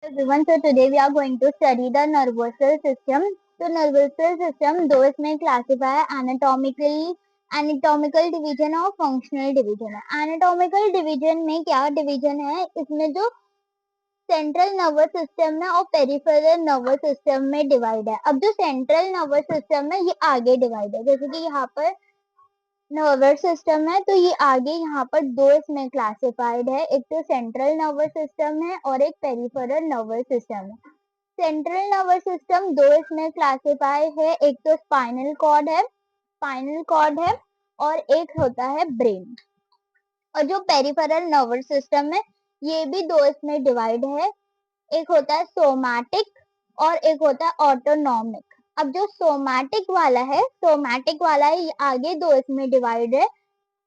Everyone, so today we are going to study the nervous system. So nervous system दो इसमें classify है anatomical division और functional division है. Anatomical division में क्या division है, इसमें जो सेंट्रल नर्वस सिस्टम में और पेरिफेरल नर्वस सिस्टम में डिवाइड है. अब जो सेंट्रल नर्वस सिस्टम है ये आगे डिवाइड है, जैसे कि यहाँ पर नर्वस सिस्टम है तो ये आगे यहाँ पर दो इसमें क्लासिफाइड है, एक तो सेंट्रल नर्वस सिस्टम है और एक पेरिफेरल नर्वस सिस्टम है. सेंट्रल नर्वस सिस्टम दो इसमें क्लासिफाई है, एक तो स्पाइनल कॉर्ड है और एक होता है ब्रेन. और जो पेरिफेरल नर्वस सिस्टम है ये भी दो इसमें डिवाइड है, एक होता है सोमैटिक और एक होता है ऑटोनॉमिक. अब जो सोमैटिक वाला है ये आगे दो इसमें डिवाइड है,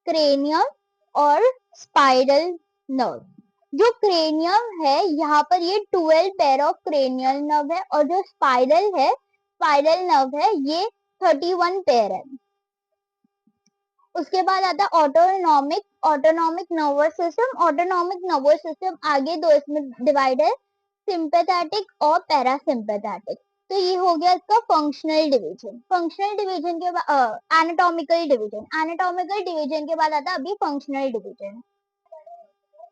क्रेनियम और स्पाइरल नर्व. जो क्रेनियम है यहाँ पर ये 12 पेयर ऑफ क्रेनियल नर्व है और जो स्पाइरल नर्व है ये 31 पेयर है. उसके बाद आता है ऑटोनॉमिक नर्वस सिस्टम आगे दो इसमें डिवाइड है, सिंपैथेटिक और पैरासिम्पैथेटिक. तो ये हो गया इसका फंक्शनल डिवीजन के बाद एनाटॉमिकल डिवीजन के बाद आता है अभी फंक्शनल डिवीजन.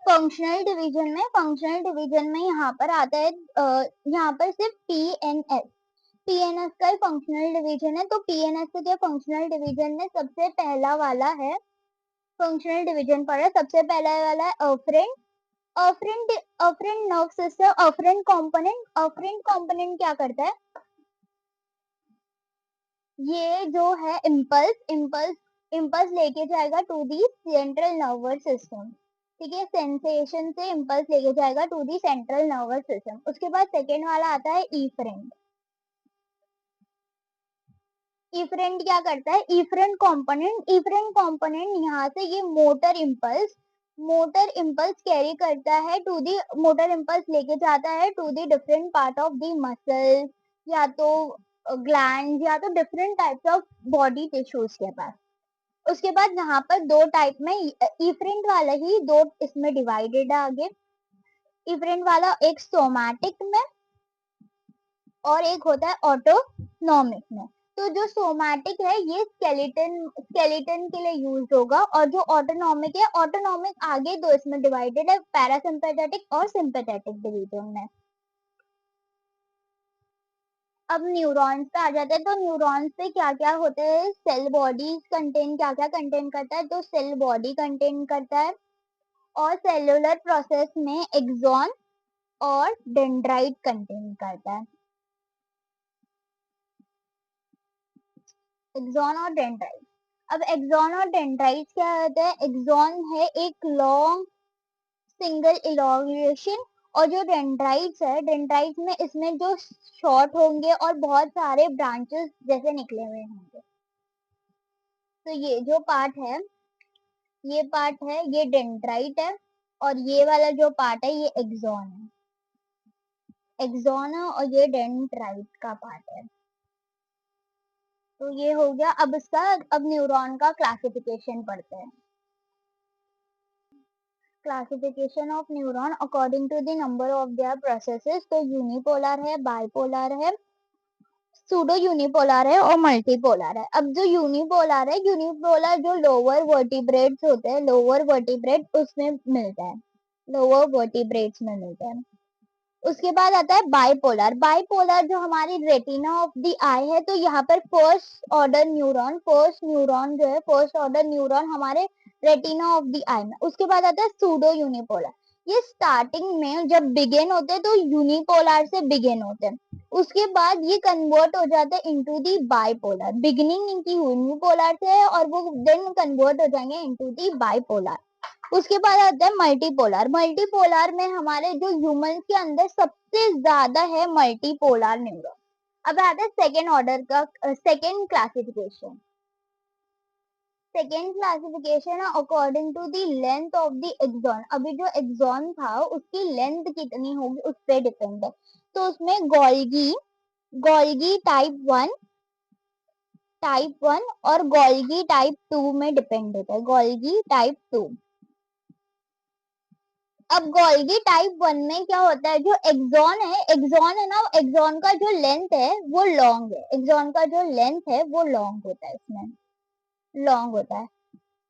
फंक्शनल डिवीजन में यहाँ पर आता है यहाँ पर सिर्फ पीएनएस का ही फंक्शनल डिवीजन है. तो पीएनएस के फंक्शनल डिवीजन में सबसे पहला वाला है फंक्शनल डिवीजन पर है, सबसे पहला वाला है afferent nerve system. Afferent component क्या करता है, ये जो है इम्पल्स लेके जाएगा to the central nervous system. ठीक है, सेंसेशन से इम्पल्स लेके जाएगा to the central nervous system. उसके बाद सेकेंड वाला आता है इफरेंट क्या करता है, इफरेंट कंपोनेंट यहाँ से ये मोटर इम्पल्स कैरी करता है टू दी मोटर इम्पल्स लेके जाता है to the different part of the muscle या तो ग्लैंड या तो different types of body tissues के पास. उसके बाद यहाँ पर दो टाइप में इफरेंट वाला ही दो इसमें डिवाइडेड है आगे. इफरेंट वाला एक सोमैटिक में और एक होता है ऑटोनॉमिक में. तो जो सोमैटिक है ये स्केलेटन के लिए यूज होगा और जो ऑटोनॉमिक आगे दो इसमें डिवाइडेड है, पैरासिम्पैथेटिक और सिंपैथेटिक डिवीजन में. अब न्यूरॉन्स पे आ जाते हैं. तो न्यूरॉन्स पे क्या क्या होते हैं, सेल बॉडी कंटेन क्या क्या कंटेन करता है, तो सेल बॉडी कंटेन करता है और सेलुलर प्रोसेस में एक्सॉन और डेंड्राइट कंटेन करता है. एक्सॉन और डेंड्राइट. अब एक्सॉन और डेंड्राइट क्या होता है, एक्सॉन है एक लॉन्ग सिंगल इलॉन्गेशन और जो डेंड्राइट्स में इसमें जो शॉर्ट होंगे और बहुत सारे ब्रांचेस जैसे निकले हुए होंगे. तो ये जो पार्ट है ये डेंड्राइट है और ये वाला जो पार्ट है ये एक्सॉन है और ये डेंड्राइट का पार्ट है. तो ये हो गया. अब न्यूरॉन का क्लासिफिकेशन पढ़ते हैं. Classification of neuron according to the number of their processes. तो यूनिपोलर है, बाइपोलर है, सूडो यूनिपोलर है और मल्टीपोलर है. अब जो यूनिपोलर जो लोअर वर्टिब्रेट्स होते हैं, उसमें मिलता है, लोअर वर्टिब्रेट्स में मिलता है. उसके बाद आता है बाइपोलर जो हमारी रेटिना ऑफ द आई है. तो यहाँ पर फर्स्ट ऑर्डर न्यूरॉन हमारे रेटिना ऑफ द आई में. उसके बाद आता है सूडो यूनिपोलर. ये स्टार्टिंग में जब बिगिन होते हैं तो यूनिपोलर से बिगिन होते हैं, उसके बाद ये कन्वर्ट हो जाते हैं इनटू दी बाइपोलर. बिगिनिंग इनकी यूनिपोलर से है और वो देन कन्वर्ट हो जाएंगे इनटू दी बाइपोलर. उसके बाद आता है मल्टीपोलर में हमारे जो ह्यूमन के अंदर सबसे ज्यादा है मल्टीपोलर न्यूरॉन. अब आता है सेकेंड ऑर्डर का सेकेंड क्लासिफिकेशन है according to the length of the axon. अभी जो एक्सॉन था उसकी लेंथ कितनी होगी उस पर डिपेंड है. तो उसमें गोल्गी टाइप 1 और गोल्गी टाइप 2 में डिपेंड होता है. गोल्गी टाइप 2 अब गोल्गी टाइप 1 में क्या होता है, जो एक्सॉन है ना, एक्सॉन का जो लेंथ है वो लॉन्ग है, एक्सॉन का जो लेंथ है वो लॉन्ग होता है, इसमें लॉन्ग होता है।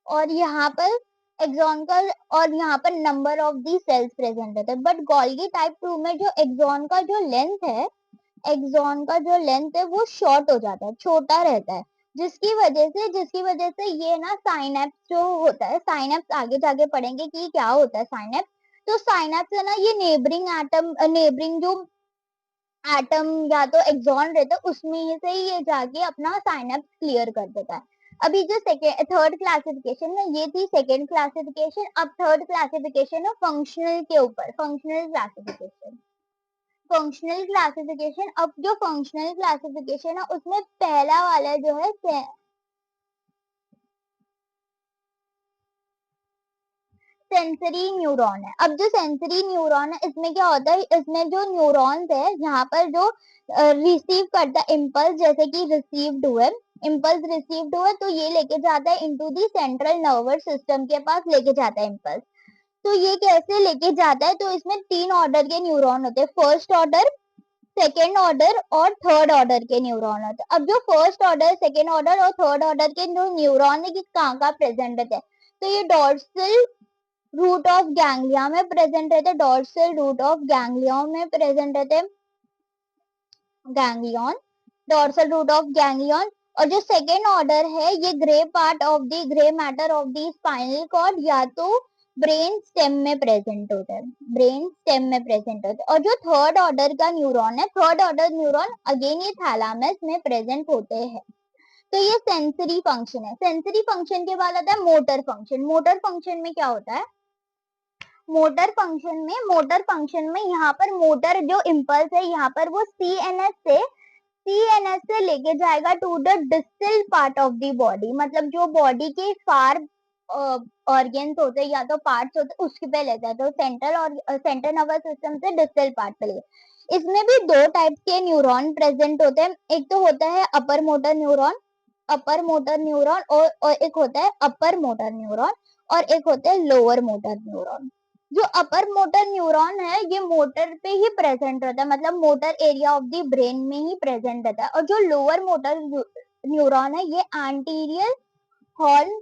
और यहाँ पर एक्सॉन का, और यहाँ पर number of the cells present रहता है। बट गोल्गी टाइप 2 में जो एक्सॉन का जो लेंथ है, एक्सॉन का जो लेंथ है वो शॉर्ट हो जाता है, छोटा रहता है, जिसकी वजह से ये ना साइनेप्स जो होता है, साइनेप्स आगे जाके पढ़ेंगे कि क्या होता है साइनेप्स। तो साइनेप्स है ना, ये नेबरिंग जो एटम या तो एक्सॉन रहता है उसमें से ही ये जाके अपना साइनेप्स क्लियर कर देता है। अभी जो थर्ड क्लासिफिकेशन में ये थी सेकेंड क्लासिफिकेशन, अब थर्ड क्लासिफिकेशन है फंक्शनल के ऊपर, फंक्शनल क्लासिफिकेशन। अब जो फंक्शनल क्लासिफिकेशन है उसमें पहला वाला जो है सेंसरी न्यूरॉन है। अब जो सेंसरी न्यूरॉन है इसमें क्या होता है, इसमें जो न्यूरॉन्स है यहाँ पर जो रिसीव करता है इम्पल्स, जैसे कि रिसीव्ड हुए तो ये लेके जाता है into the central nervous system के पास लेके जाता है इम्पल्स। तो ये कैसे लेके जाता है, तो इसमें 3 ऑर्डर के न्यूरॉन होते हैं, फर्स्ट ऑर्डर, सेकेंड ऑर्डर और थर्ड ऑर्डर के न्यूरॉन होते हैं। अब जो फर्स्ट ऑर्डर, सेकेंड ऑर्डर और थर्ड ऑर्डर के जो न्यूरॉन है कि कहाँ प्रेजेंट रहते हैं, तो ये डॉर्सल रूट ऑफ गैंग्लिया में प्रेजेंट रहते हैं, डॉर्सल रूट ऑफ गैंग्लियन में प्रेजेंट रहते हैं, ganglion, dorsal root of ganglion. और जो सेकेंड ऑर्डर है ये grey part of the grey matter of the spinal cord या तो ब्रेन स्टेम में प्रेजेंट होता है, ब्रेन स्टेम में प्रेजेंट होता है। और जो थर्ड ऑर्डर का न्यूरॉन है, थर्ड ऑर्डर न्यूरॉन अगेन ये थैलामस में प्रेजेंट होते हैं। तो ये सेंसरी फंक्शन है। सेंसरी फंक्शन के बाद आता है मोटर फंक्शन। मोटर फंक्शन में क्या होता है, मोटर फंक्शन में यहाँ पर मोटर जो इम्पल्स है यहाँ पर वो सीएनएस से लेके जाएगा to the distal part of the body, मतलब जो बॉडी के फार ऑर्गेन्स होते हैं या तो पार्ट्स होते हैं उसके पे लेता है, तो सेंट्रल नर्वस सिस्टम से डिस्टल पार्ट पे लेगा। इसमें भी 2 टाइप के न्यूरॉन प्रेजेंट होते हैं, एक तो होता है अपर मोटर न्यूरॉन, और एक होता है अपर मोटर न्यूरॉन, और एक होता है लोअर मोटर न्यूरॉन। जो अपर मोटर न्यूरॉन है ये मोटर पे ही प्रेजेंट रहता है, मतलब motor area of the brain में ही प्रेजेंट रहता है। और जो लोअर मोटर न्यूरॉन है ये horn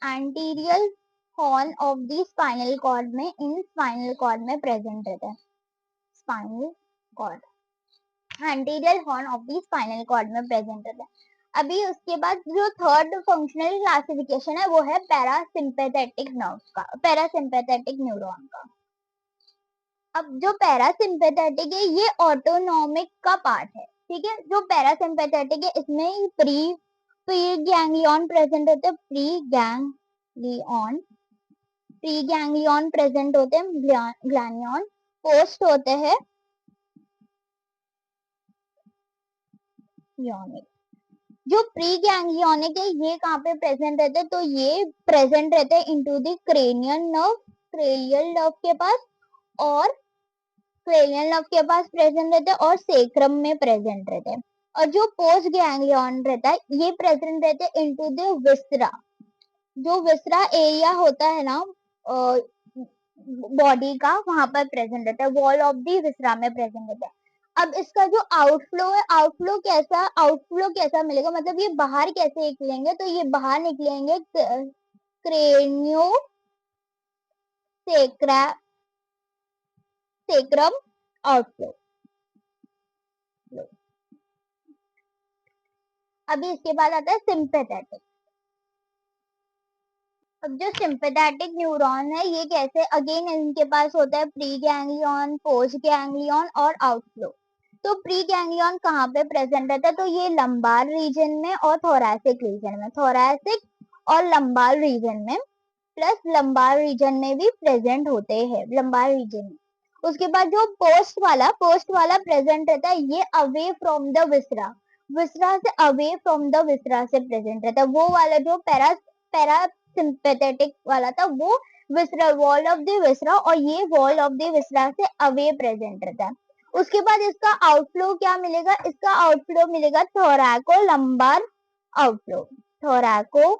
anterior horn of the spinal cord में, इन स्पाइनल कॉर्ड में प्रेजेंट रहता है, spinal cord, anterior horn of the spinal cord में प्रेजेंट रहता है। अभी उसके बाद जो थर्ड फंक्शनल क्लासिफिकेशन है वो है पैरासिम्पेथेटिक नर्व का, पैरासिम्पेथेटिक न्यूरॉन का। अब जो पैरासिम्पेथेटिक है ये ऑटोनॉमिक का पार्ट है, ठीक है। जो पैरासिम्पेथेटिक है इसमें प्री गैंग्लियन प्रेजेंट होते हैं, प्री गैंग्लियन प्रेजेंट होते हैं, ग्लैनियन पोस्ट होते हैं योनिक। जो प्री गैंग्लियोनिक है ये कहाँ पे प्रेजेंट रहते हैं, तो ये प्रेजेंट रहते हैं इनटू द क्रेनियल नर्व के पास, और क्रेनियल नर्व के पास प्रेजेंट रहते हैं और सेक्रम में प्रेजेंट रहते हैं। और जो पोस्ट गैंग्लियन रहता है ये प्रेजेंट रहते हैं इनटू द विसरा, जो विसरा एरिया होता है ना बॉडी का, वहां पर प्रेजेंट रहता है, वॉल ऑफ दी विसरा में प्रेजेंट रहता है। अब इसका जो आउटफ्लो है, आउटफ्लो कैसा मिलेगा, मतलब ये बाहर कैसे निकलेंगे, तो ये बाहर निकलेंगे क्रेनियो सेक्रम आउटफ्लो। अभी इसके बाद आता है सिंपैथेटिक। अब जो सिंपैथेटिक न्यूरॉन है ये कैसे, अगेन इनके पास होता है प्री गैंग्लियन, पोस्ट गैंग्लियन और आउटफ्लो। तो प्री गैंग्लियन कहाँ पे प्रेजेंट रहता है, तो ये लंबार रीजन में और थोरैसिक रीजन में, थोरैसिक और लंबार रीजन में, प्लस लंबार रीजन में भी प्रेजेंट होते हैं, लंबार रीजन में। उसके बाद जो पोस्ट वाला प्रेजेंट रहता है ये अवे फ्रॉम द विसरा, विसरा से अवे फ्रॉम द विसरा से प्रेजेंट रहता है। वो वाला जो पैरासिम्पेथेटिक वाला था वो विसरा, वॉल ऑफ द विसरा, और ये वॉल ऑफ द विसरा से अवे प्रेजेंट रहता है। उसके बाद इसका आउटफ्लो क्या मिलेगा, इसका आउटफ्लो मिलेगा थोरैको लंबार आउटफ्लो, थोरैको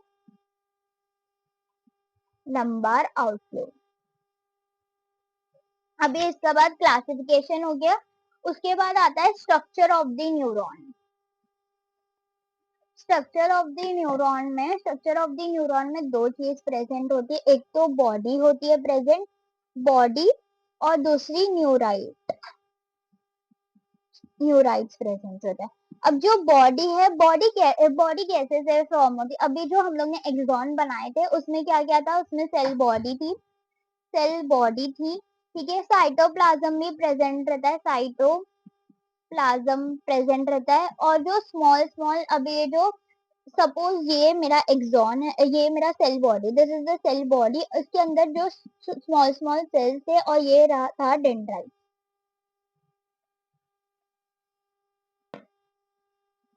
लंबार आउटफ्लो। अभी इसके बाद क्लासिफिकेशन हो गया, उसके बाद आता है structure of the neuron. Structure of the neuron में दो चीज प्रेजेंट होती है, एक तो बॉडी होती है प्रेजेंट, बॉडी, और दूसरी न्यूराइट्स प्रेजेंट होता है। अब जो बॉडी है, बॉडी कैसे से फॉर्म होती है, अभी जो हम लोग ने एक्सॉन बनाए थे उसमें क्या क्या था, उसमें सेल बॉडी थी, ठीक है। साइटोप्लाज्म भी प्रेजेंट रहता है, साइटोप्लाज्म प्रेजेंट रहता है, और जो स्मॉल स्मॉल, अभी ये जो सपोज ये मेरा एक्सॉन है, ये मेरा cell body, this is the cell body, इसके अंदर जो स्मॉल स्मॉल सेल्स थे, और ये रहा था डेंड्राइट।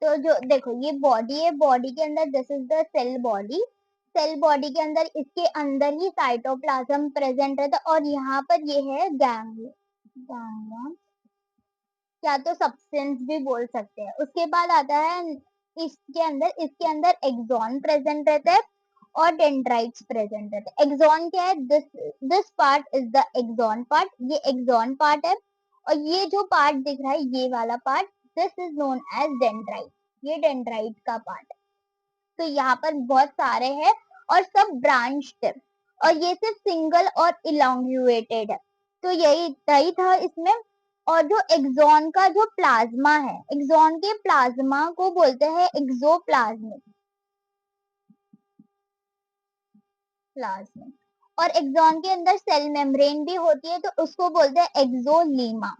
तो जो देखो ये बॉडी है, बॉडी के अंदर this is the cell body के अंदर, इसके अंदर ही साइटोप्लाज्म प्रेजेंट रहता है, और यहाँ पर ये है गैंग्लियन, या तो सब्सटेंस भी बोल सकते हैं। उसके बाद आता है इसके अंदर एक्सॉन प्रेजेंट रहता है और डेंड्राइट्स प्रेजेंट रहते हैं। एक्सॉन क्या है, this part is the axon part, ये एक्सॉन पार्ट है, और ये जो पार्ट दिख रहा है, ये वाला part, this is known as dendrite, ये डेंड्राइट का पार्ट है। तो यहाँ पर बहुत सारे हैं और सब ब्रांच्ड है, और ये सिर्फ सिंगल और इलोंगुएटेड है। तो यही था इसमें। और जो एक्सॉन का जो प्लाज्मा है, एक्सॉन के प्लाज्मा को बोलते हैं एक्सोप्लाज्मिक, और एक्सॉन के अंदर सेल मेम्ब्रेन भी होती है, तो उसको बोलते हैं एक्सोलीमा,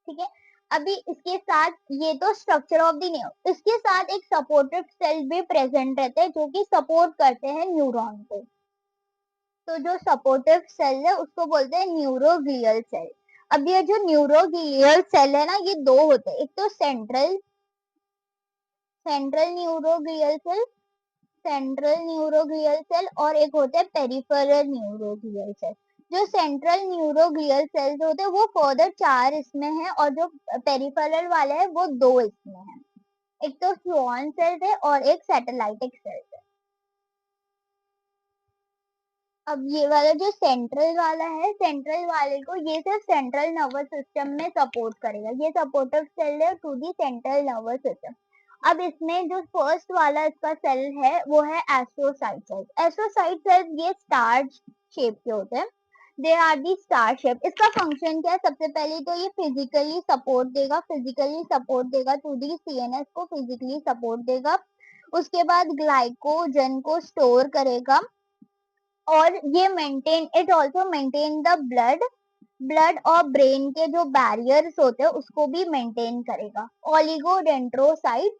ठीक है। अभी इसके साथ ये तो स्ट्रक्चर ऑफ द न्यूरॉन, इसके साथ एक सपोर्टिव सेल भी प्रेजेंट रहते हैं जो कि सपोर्ट करते हैं न्यूरॉन को। तो जो सपोर्टिव सेल है उसको बोलते हैं न्यूरोग्लियल सेल। अब ये जो न्यूरोग्लियल सेल है ना, ये दो होते हैं, एक तो सेंट्रल न्यूरोग्लियल सेल, और एक होता है पेरिफेरल न्यूरोग्लियल सेल। जो सेंट्रल न्यूरोग्लियल सेल्स होते हैं वो फर्दर 4 इसमें है, और जो पेरिफेरल वाले हैं वो 2 इसमें है, एक तो श्वान सेल्स है और एक सैटेलाइटिक सेल्स है। अब ये वाला जो सेंट्रल वाला है, सेंट्रल वाले को ये सिर्फ सेंट्रल नर्वस सिस्टम में सपोर्ट करेगा, ये सपोर्टिव सेल है to the central nervous system. अब इसमें जो फर्स्ट वाला इसका सेल है वो है एस्ट्रोसाइट सेल्स। एस्ट्रोसाइट सेल्स ये स्टार शेप के होते हैं, they are the star shape. इसका फंक्शन क्या है, सबसे पहले तो ये फिजिकली सपोर्ट देगा टू दी सीएनएस को, फिजिकली सपोर्ट देगा। उसके बाद ग्लाइकोजन को स्टोर करेगा, और ये it also maintain the blood और ब्रेन के जो बैरियर्स होते हैं उसको भी मेंटेन करेगा। ओलिगोडेंड्रोसाइट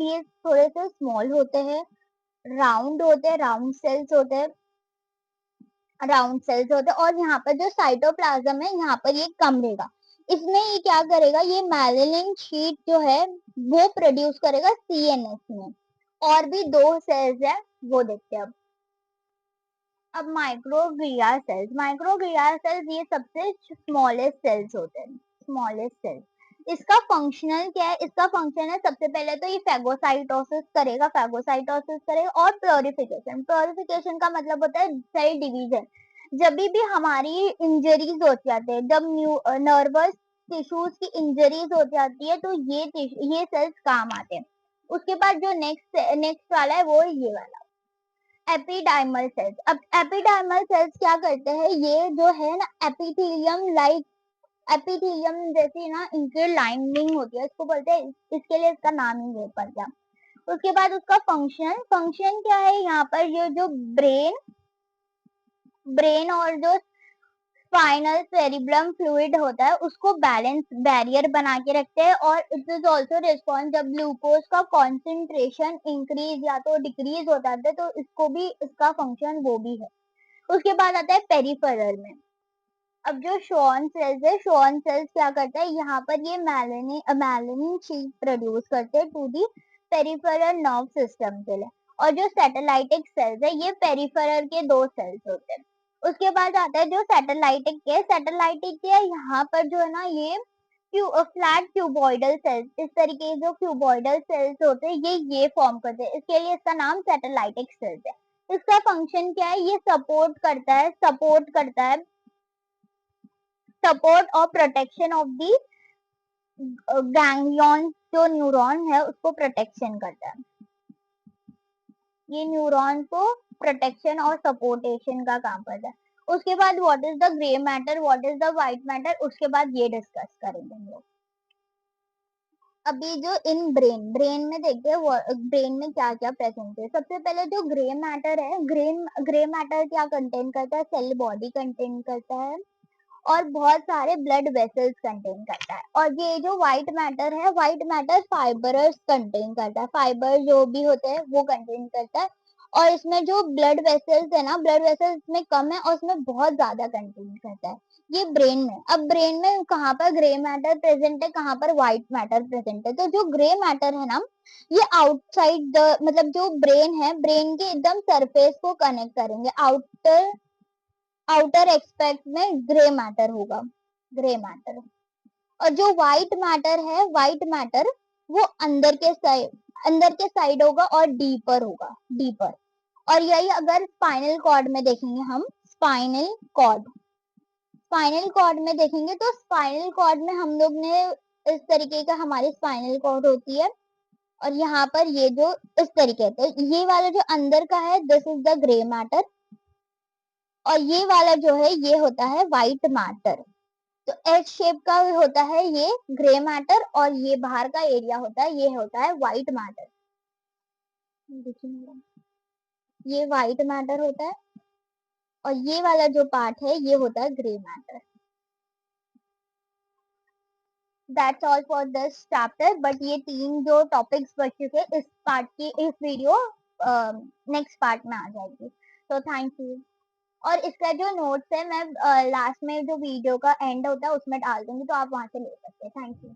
ये थोड़े से स्मॉल होते हैं, राउंड सेल्स होते हैं, और यहाँ पर जो साइटोप्लाज्म है यहाँ पर ये कम रहेगा। इसमें ये क्या करेगा, ये मैलेनिन शीट जो है वो प्रोड्यूस करेगा सीएनएस में। और भी 2 सेल्स है वो देखते हैं अब माइक्रोग्लिया सेल्स ये सबसे स्मॉलेस्ट सेल्स होते हैं, इसका फंक्शनल क्या है, इसका फंक्शन है सबसे पहले तो ये फैगोसाइटोसिस करेगा, और प्योरिफिकेशन का मतलब होता है सेल डिवीजन। जब भी हमारी इंजरीज हो जाते हैं, जब नर्वस टिश्यूज की इंजरीज हो जाती है, तो ये सेल्स काम आते हैं। उसके बाद जो नेक्स्ट वाला है वो ये वाला एपिडाइमल सेल्स। अब एपिडाइमल सेल्स क्या करते हैं, ये जो है ना एपिथेलियम जैसी ना इनके लाइनिंग होती है, इसको बोलते हैं, इसके लिए इसका नाम ही ये पड़ गया। उसके बाद उसका फंक्शन क्या है, यहाँ पर ये जो ब्रेन और जो स्पाइनल सेरिब्रम फ्लूइड होता है उसको बैरियर बना के रखते हैं, और इट इज ऑल्सो रिस्पॉन्स जब ग्लूकोज का कॉन्सेंट्रेशन इंक्रीज या तो डिक्रीज होता है, तो इसको भी इसका फंक्शन वो भी है। उसके बाद आता है पेरिफेरल में। अब जो श्वान सेल्स क्या करता है, यहाँ पर ये मैलेनिन शीट प्रोड्यूस करते हैं to the peripheral nerve system के लिए। और जो सैटेलाइटिक सेल्स है ये पेरिफेरल के 2 सेल्स होते हैं। उसके बाद आता है जो सैटेलाइटिक के यहाँ पर जो है ना ये फ्लैट क्यूबॉइडल सेल्स, इस तरीके जो क्यूबॉइडल सेल्स होते हैं ये फॉर्म करते हैं, इसके लिए इसका नाम सैटेलाइटिक सेल्स है। इसका फंक्शन क्या है, ये सपोर्ट करता है सपोर्ट और प्रोटेक्शन ऑफ दी गैंग्लियन, जो न्यूरॉन है उसको प्रोटेक्शन करता है, ये न्यूरॉन को प्रोटेक्शन और सपोर्टेशन का काम करता है। उसके बाद what is the grey matter, what is the white matter, उसके बाद ये डिस्कस करेंगे हम लोग। अभी जो इन ब्रेन में देखते हैं ब्रेन में क्या क्या प्रेजेंट है। सबसे पहले जो ग्रे मैटर है, ग्रे मैटर क्या कंटेन करता है, सेल बॉडी कंटेन करता है और बहुत सारे ब्लड वेसल्स कंटेन करता है। और ये जो व्हाइट मैटर है, व्हाइट मैटर फाइबर्स कंटेन करता है, फाइबर जो भी होते हैं वो कंटेन करता है। और इसमें जो ब्लड वेसल्स है ना, ब्लड वेसल्स में कम है और इसमें बहुत ज्यादा कंटेन करता है, ये ब्रेन में। अब ब्रेन में कहाँ पर ग्रे मैटर प्रेजेंट है, कहाँ पर व्हाइट मैटर प्रेजेंट है। तो जो ग्रे मैटर है ना, ये आउटसाइड द, मतलब जो ब्रेन है, ब्रेन के एकदम सरफेस को कनेक्ट करेंगे, आउटर एक्सपेक्ट में ग्रे मैटर होगा, ग्रे मैटर। और जो व्हाइट मैटर है, व्हाइट मैटर वो अंदर के साइड होगा और डीपर होगा, डीपर। और यही अगर स्पाइनल कॉर्ड में देखेंगे हम, स्पाइनल कॉर्ड में देखेंगे तो स्पाइनल कॉर्ड में हम लोग ने इस तरीके का, हमारी स्पाइनल कॉर्ड होती है और यहाँ पर ये जो इस तरीके, तो ये वाला जो अंदर का है, this is the grey matter. और ये वाला जो है ये होता है व्हाइट मैटर। तो एच शेप का होता है ये ग्रे मैटर और ये बाहर का एरिया होता है, ये होता है व्हाइट मैटर। ये व्हाइट मैटर होता है और ये वाला जो पार्ट है ये होता है grey matter. That's all for this chapter. But ये 3 जो टॉपिक्स बच चुके, इस पार्ट की इस वीडियो नेक्स्ट पार्ट में आ जाएगी। तो थैंक यू। और इसका जो नोट्स है मैं लास्ट में जो वीडियो का एंड होता है उसमें डाल दूंगी, तो आप वहां से ले सकते हैं। Thank you.